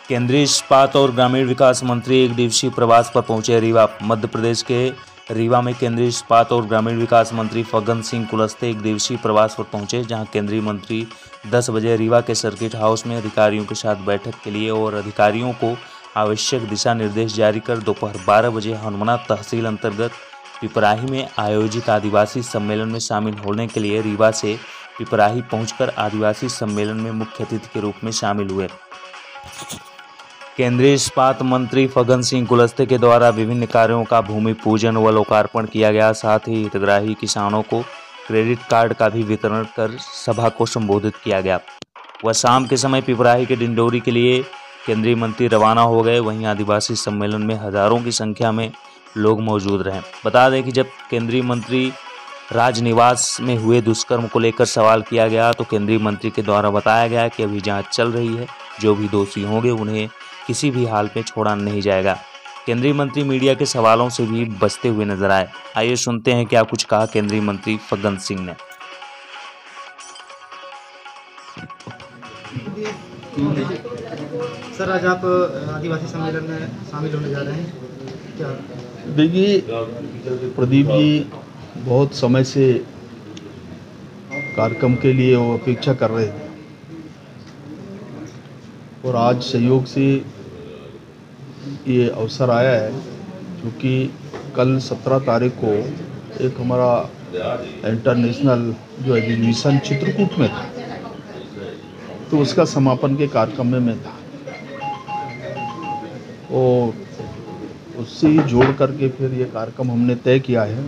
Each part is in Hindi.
केंद्रीय इस्पात और ग्रामीण विकास मंत्री एक दिवसीय प्रवास पर पहुंचे रीवा। मध्य प्रदेश के रीवा में केंद्रीय इस्पात और ग्रामीण विकास मंत्री फग्गन सिंह कुलस्ते एक दिवसीय प्रवास पर पहुंचे, जहां केंद्रीय मंत्री 10 बजे रीवा के सर्किट हाउस में अधिकारियों के साथ बैठक के लिए और अधिकारियों को आवश्यक दिशा निर्देश जारी कर दोपहर 12 बजे हनुमाना तहसील अंतर्गत पिपराही में आयोजित आदिवासी सम्मेलन में शामिल होने के लिए रीवा से पिपराही पहुंचकर आदिवासी सम्मेलन में मुख्य अतिथि के रूप में शामिल हुए। केंद्रीय इस्पात मंत्री फग्गन सिंह कुलस्ते के द्वारा विभिन्न कार्यों का भूमि पूजन व लोकार्पण किया गया। साथ ही हितग्राही किसानों को क्रेडिट कार्ड का भी वितरण कर सभा को संबोधित किया गया। वह शाम के समय पिपराही के डिंडोरी के लिए केंद्रीय मंत्री रवाना हो गए। वहीं आदिवासी सम्मेलन में हजारों की संख्या में लोग मौजूद रहे। बता दें कि जब केंद्रीय मंत्री राजनिवास में हुए दुष्कर्म को लेकर सवाल किया गया तो केंद्रीय मंत्री के द्वारा बताया गया कि अभी जांच चल रही है। जो भी दोषी होंगे उन्हें किसी भी हाल में छोड़ा नहीं जाएगा। केंद्रीय मंत्री मीडिया के सवालों से भी बचते हुए नजर आए। आइए सुनते हैं क्या कुछ कहा केंद्रीय मंत्री फग्गन सिंह ने। सर, आज आप आदिवासी सम्मेलन में शामिल होने जा रहे हैं, क्या? देखिए प्रदीप जी बहुत समय से कार्यक्रम के लिए वो अपेक्षा कर रहे थे और आज सहयोग से ये अवसर आया है, क्योंकि कल 17 तारीख को एक हमारा इंटरनेशनल जो एग्जीबिशन चित्रकूट में था, तो उसका समापन के कार्यक्रम में मैं था और उससे ही जोड़ करके फिर ये कार्यक्रम हमने तय किया है।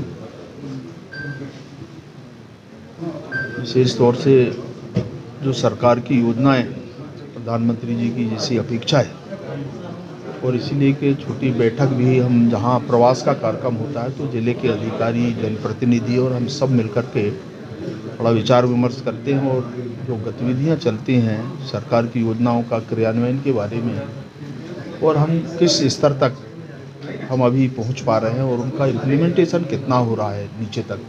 विशेष तौर से जो सरकार की योजनाएं, प्रधानमंत्री जी की जैसी अपेक्षा है, और इसीलिए कि छोटी बैठक भी हम जहां प्रवास का कार्यक्रम होता है तो जिले के अधिकारी, जनप्रतिनिधि और हम सब मिलकर के बड़ा विचार विमर्श करते हैं और जो गतिविधियां चलती हैं सरकार की योजनाओं का क्रियान्वयन के बारे में और हम किस स्तर तक हम अभी पहुंच पा रहे हैं और उनका इम्प्लीमेंटेशन कितना हो रहा है नीचे तक,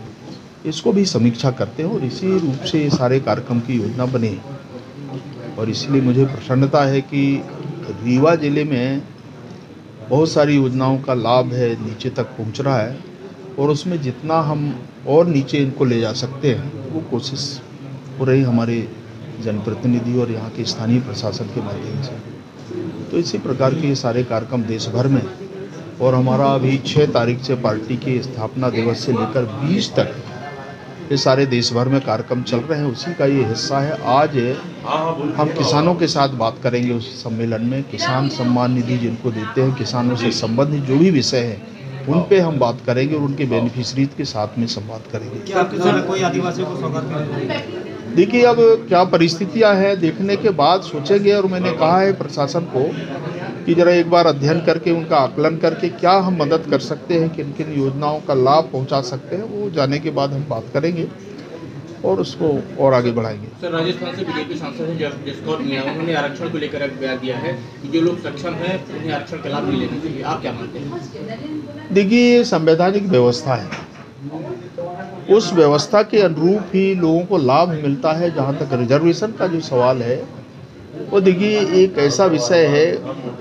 इसको भी समीक्षा करते हैं और इसी रूप से ये सारे कार्यक्रम की योजना बने। और इसलिए मुझे प्रसन्नता है कि रीवा जिले में बहुत सारी योजनाओं का लाभ है, नीचे तक पहुंच रहा है और उसमें जितना हम और नीचे इनको ले जा सकते हैं वो कोशिश हो रही हमारे जनप्रतिनिधि और यहाँ के स्थानीय प्रशासन के माध्यम से। तो इसी प्रकार के ये सारे कार्यक्रम देश भर में, और हमारा अभी 6 तारीख से पार्टी के स्थापना दिवस से लेकर 20 तक ये सारे देश भर में कार्यक्रम चल रहे हैं, उसी का ये हिस्सा है। आज हम किसानों के साथ बात करेंगे उस सम्मेलन में। किसान सम्मान निधि जिनको देते हैं, किसानों से संबंधित जो भी विषय है उन पे हम बात करेंगे और उनके बेनिफिशरीज के साथ में संवाद करेंगे। क्या आपके द्वारा कोई आदिवासियों को सौगात मिलेगी? देखिए अब क्या परिस्थितियां हैं देखने के बाद सोचेंगे, और मैंने कहा है प्रशासन को कि जरा एक बार अध्ययन करके उनका आकलन करके क्या हम मदद कर सकते हैं, किन किन योजनाओं का लाभ पहुंचा सकते हैं, वो जाने के बाद हम बात करेंगे और उसको और आगे बढ़ाएंगे। सर, राजस्थान से बीजेपी सांसद हैं जसकौर मीणा, उन्होंने आरक्षण को लेकर एक बयान दिया है कि जो लोग सक्षम हैं उन्हें आरक्षण का लाभ नहीं लेना चाहिए। आप क्या मानते हैं? देखिए ये संवैधानिक व्यवस्था है, उस व्यवस्था के अनुरूप ही लोगों को लाभ मिलता है। जहाँ तक रिजर्वेशन का जो सवाल है वो देखिए एक ऐसा विषय है,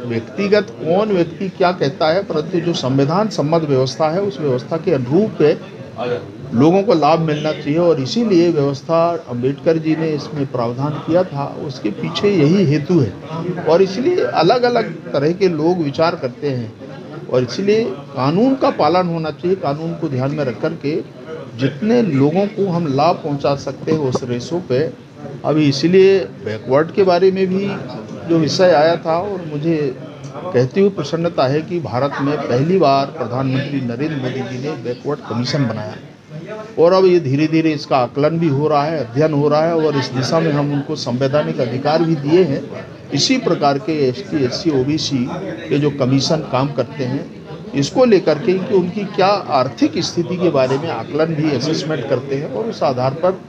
व्यक्तिगत कौन व्यक्ति क्या कहता है, परंतु जो संविधान सम्मत व्यवस्था है उस व्यवस्था के अनुरूप लोगों को लाभ मिलना चाहिए। और इसीलिए व्यवस्था अम्बेडकर जी ने इसमें प्रावधान किया था, उसके पीछे यही हेतु है। और इसलिए अलग अलग तरह के लोग विचार करते हैं और इसलिए कानून का पालन होना चाहिए। कानून को ध्यान में रख कर के जितने लोगों को हम लाभ पहुंचा सकते हैं उस रेशो पे। अभी इसीलिए बैकवर्ड के बारे में भी जो विषय आया था, और मुझे कहती हुई प्रसन्नता है कि भारत में पहली बार प्रधानमंत्री नरेंद्र मोदी जी ने बैकवर्ड कमीशन बनाया और अब ये धीरे धीरे इसका आकलन भी हो रहा है, अध्ययन हो रहा है और इस दिशा में हम उनको संवैधानिक अधिकार भी दिए हैं। इसी प्रकार के ST SC OBC के जो कमीशन काम करते हैं, इसको लेकर के कि उनकी क्या आर्थिक स्थिति के बारे में आकलन भी असेसमेंट करते हैं और उस आधार पर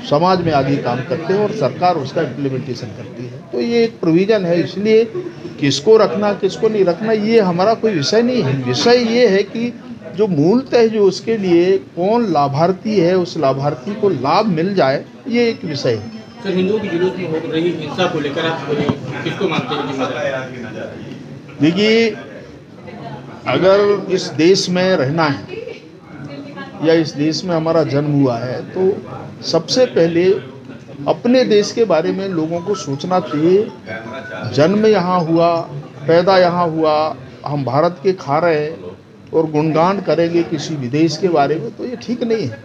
समाज में आगे काम करते हैं और सरकार उसका इम्प्लीमेंटेशन करती है। तो ये एक प्रोविज़न है, इसलिए किसको रखना किसको नहीं रखना ये हमारा कोई विषय नहीं है। विषय ये है कि जो मूलतः जो उसके लिए कौन लाभार्थी है, उस लाभार्थी को लाभ मिल जाए, ये एक विषय है। सर, हिंदुओं की जुलूस में हो रही हिंसा को लेकर आप किसको मानते हैं जिम्मेदार? देखिए, अगर इस देश में रहना है या इस देश में हमारा जन्म हुआ है तो सबसे पहले अपने देश के बारे में लोगों को सोचना चाहिए। जन्म यहाँ हुआ, पैदा यहाँ हुआ, हम भारत के खा रहे हैं और गुणगान करेंगे किसी विदेश के बारे में, तो ये ठीक नहीं है।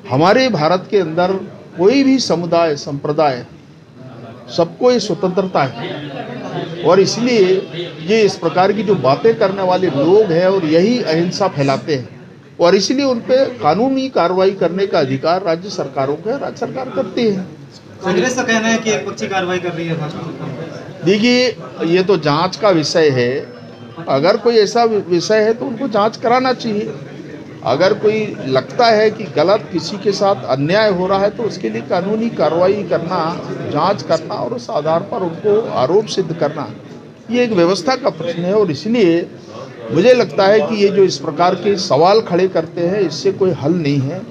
हमारे भारत के अंदर कोई भी समुदाय संप्रदाय सबको ये स्वतंत्रता है और इसलिए ये इस प्रकार की जो बातें करने वाले लोग हैं और यही अहिंसा फैलाते हैं और इसलिए उन पे कानूनी कार्रवाई करने का अधिकार राज्य सरकारों का है, राज्य सरकार करती है। कांग्रेस का कहना है कि एक पक्षी कार्रवाई कर रही है भाजपा सरकार। देखिए, ये तो जांच का विषय है। अगर कोई ऐसा विषय है तो उनको जांच कराना चाहिए। अगर कोई लगता है कि गलत किसी के साथ अन्याय हो रहा है तो उसके लिए कानूनी कार्रवाई करना, जांच करना और उस आधार पर उनको आरोप सिद्ध करना, ये एक व्यवस्था का प्रश्न है और इसलिए मुझे लगता है कि ये जो इस प्रकार के सवाल खड़े करते हैं इससे कोई हल नहीं है।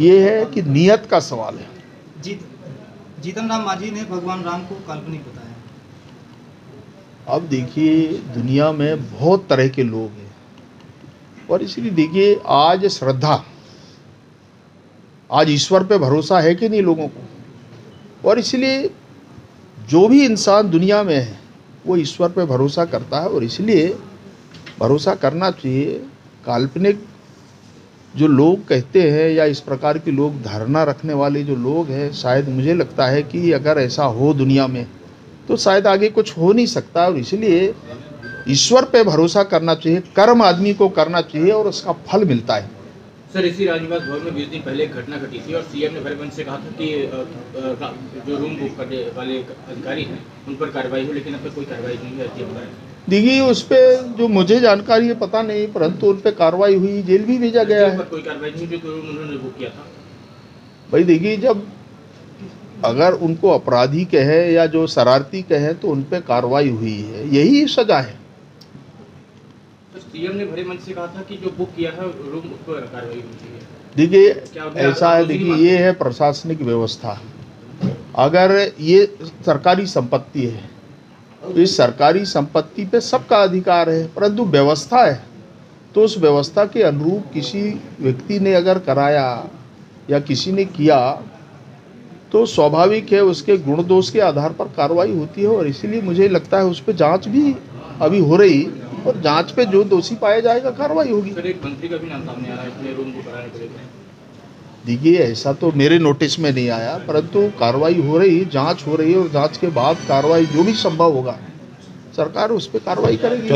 ये है कि नियत का सवाल है। जीतन राम मांझी ने भगवान राम को काल्पनिक बताया। अब देखिए, दुनिया में बहुत तरह के लोग हैं और इसलिए देखिए, आज श्रद्धा, आज ईश्वर पे भरोसा है कि नहीं लोगों को, और इसलिए जो भी इंसान दुनिया में है वो ईश्वर पे भरोसा करता है और इसलिए भरोसा करना चाहिए। काल्पनिक जो लोग कहते हैं या इस प्रकार के लोग धारणा रखने वाले जो लोग हैं, शायद मुझे लगता है कि अगर ऐसा हो दुनिया में तो शायद आगे कुछ हो नहीं सकता और इसलिए ईश्वर पे भरोसा करना चाहिए, कर्म आदमी को करना चाहिए और उसका फल मिलता है। सर, इसी राजनिवास भवन में 20 दिन पहले एक घटना घटी थी और सीएम ने भरे मन से कहा था कि जो रूम बुक करने वाले अधिकारी हैं उन पर कार्रवाई हो, लेकिन अब तक कोई कार्रवाई नहीं है। देखिए, उस पर जो मुझे जानकारी है पता नहीं, परंतु उन पर कार्रवाई हुई, जेल भी भेजा गया है। कोई कार्रवाई नहीं जो रूम उन्होंने बुक किया था। भाई देखिए, जब अगर उनको अपराधी कहे या जो शरारती कहे तो उन पर कार्रवाई हुई है, यही सजा है। तो सीएम ने भरे मन से कहा था कि जो बुक किया है रूम उस पर कार्रवाई होनी चाहिए। देखिए, ऐसा है, देखिए ये है प्रशासनिक व्यवस्था। अगर ये सरकारी संपत्ति है, इस सरकारी संपत्ति पे सबका अधिकार है, परंतु व्यवस्था है तो उस व्यवस्था के अनुरूप किसी व्यक्ति ने अगर कराया या किसी ने किया तो स्वाभाविक है उसके गुण दोष के आधार पर कार्रवाई होती है और इसीलिए मुझे लगता है उस पर जांच भी अभी हो रही और जांच पे जो दोषी पाया जाएगा कार्रवाई होगी। सर, एक मंत्री का भी नाम सामने आ रहा है इसमें रूम बुक कराने को लेकर। देखिए, ऐसा तो मेरे नोटिस में नहीं आया, परंतु कार्रवाई हो रही, जांच हो रही है और जांच के बाद कार्रवाई जो भी संभव होगा सरकार उस पर कार्रवाई करेगी।